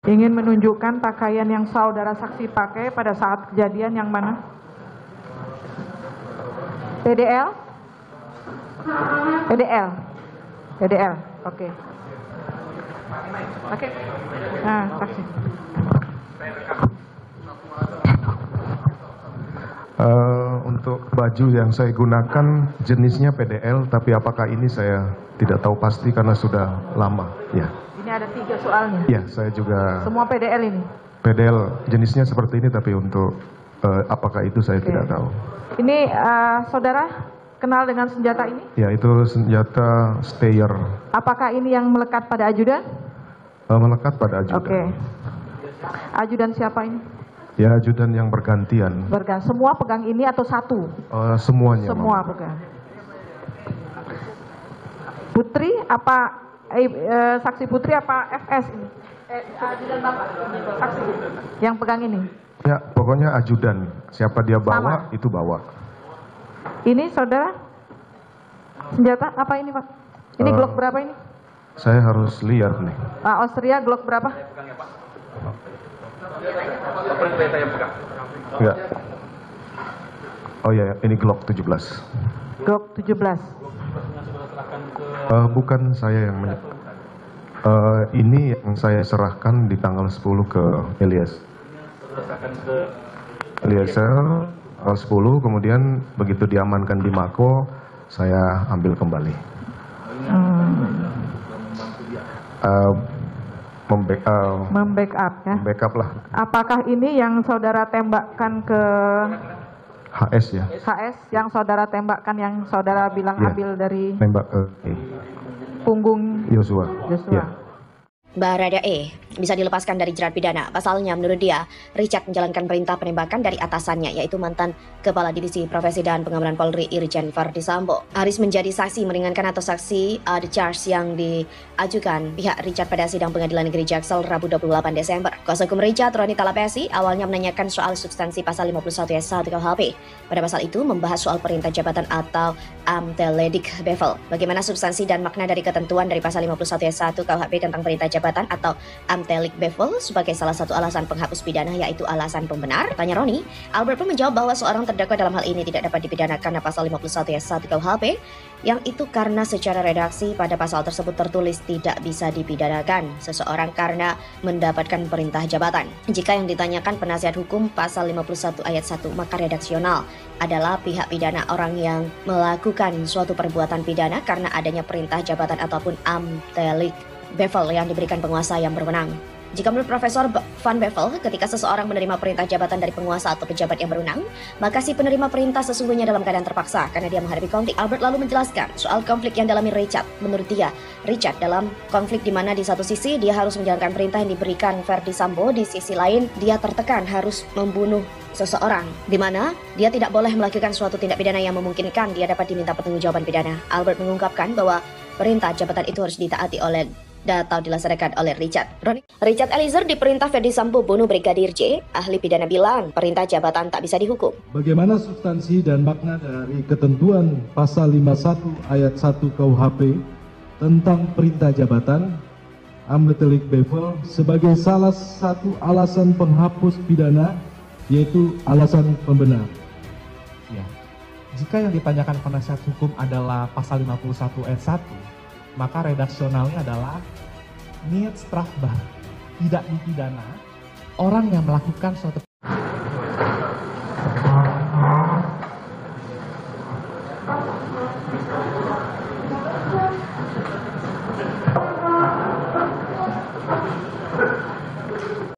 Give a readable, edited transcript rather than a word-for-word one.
Ingin menunjukkan pakaian yang saudara saksi pakai pada saat kejadian yang mana? PDL? PDL? PDL, oke. Oke. Nah, saksi. Untuk baju yang saya gunakan jenisnya PDL, tapi apakah ini saya tidak tahu pasti karena sudah lama. Ya. Ini ada 3 soalnya. Ya, saya juga. Semua PDL ini. PDL jenisnya seperti ini, tapi untuk apakah itu saya tidak tahu. Ini saudara kenal dengan senjata ini? Ya, itu senjata stayer. Apakah ini yang melekat pada ajudan? Melekat pada ajudan. Oke. Ajudan siapa ini? Ya, ajudan yang bergantian. Semua pegang ini atau satu? Semuanya. Semua pegang. Putri apa saksi Putri apa FS ini? Ajudan Bapak. Saksi yang pegang ini. Ya, pokoknya ajudan. Siapa dia bawa, sama. itu bawa. Ini saudara senjata apa ini, Pak? Ini Glock berapa ini? Saya harus lihat nih. Austria Glock berapa? Ya. Oh ya, ini Glock 17. Glock 17. Bukan saya yang ini yang saya serahkan di tanggal 10 ke Eliezer tanggal 10, kemudian begitu diamankan di Mako, saya ambil kembali. Membackup ya? Membackup lah. Apakah ini yang saudara tembakkan ke HS ya? HS yang saudara tembakkan, yang saudara bilang ya, ambil dari tembak ke punggung Yosua. Ya. Baradae bisa dilepaskan dari jerat pidana. Pasalnya menurut dia, Richard menjalankan perintah penembakan dari atasannya, yaitu mantan Kepala Divisi Profesi dan Pengamanan Polri Irjen Verdi Sambo. Aris menjadi saksi meringankan atau saksi the charge yang diajukan pihak Richard pada sidang Pengadilan Negeri Jaksel Rabu 28 Desember. Kuasa hukum Richard, Roni Talapesi, awalnya menanyakan soal substansi pasal 51 ayat 1 KUHP. Pada pasal itu membahas soal perintah jabatan atau amteledik bevel. Bagaimana substansi dan makna dari ketentuan dari pasal 51 ayat 1 KUHP tentang perintah jabatan atau amtelik bevel sebagai salah satu alasan penghapus pidana, yaitu alasan pembenar? Tanya Roni. Albert pun menjawab bahwa seorang terdakwa dalam hal ini tidak dapat dipidanakan karena pasal 51 ayat 1 KUHP, yang itu karena secara redaksi pada pasal tersebut tertulis tidak bisa dipidanakan seseorang karena mendapatkan perintah jabatan. Jika yang ditanyakan penasihat hukum pasal 51 ayat 1, maka redaksional adalah pihak pidana orang yang melakukan suatu perbuatan pidana karena adanya perintah jabatan ataupun amtelik bevel yang diberikan penguasa yang berwenang. Jika menurut Profesor Van Bevel, ketika seseorang menerima perintah jabatan dari penguasa atau pejabat yang berwenang, maka si penerima perintah sesungguhnya dalam keadaan terpaksa karena dia menghadapi konflik. Albert lalu menjelaskan soal konflik yang dialami Richard. Menurut dia, Richard dalam konflik di mana di satu sisi dia harus menjalankan perintah yang diberikan Verdi Sambo, di sisi lain dia tertekan harus membunuh seseorang, di mana dia tidak boleh melakukan suatu tindak pidana yang memungkinkan dia dapat diminta pertanggungjawaban pidana. Albert mengungkapkan bahwa perintah jabatan itu harus ditaati oleh atau dilaksanakan oleh Richard. Richard Eliezer diperintah Verdi Sambo bunuh Brigadir J. Ahli pidana bilang perintah jabatan tak bisa dihukum. Bagaimana substansi dan makna dari ketentuan pasal 51 ayat 1 KUHP tentang perintah jabatan amtelik bevel sebagai salah satu alasan penghapus pidana, yaitu alasan pembenar? Ya. Jika yang ditanyakan penasihat hukum adalah pasal 51 ayat 1, maka redaksionalnya adalah niat strafbar, tidak dipidana orang yang melakukan suatu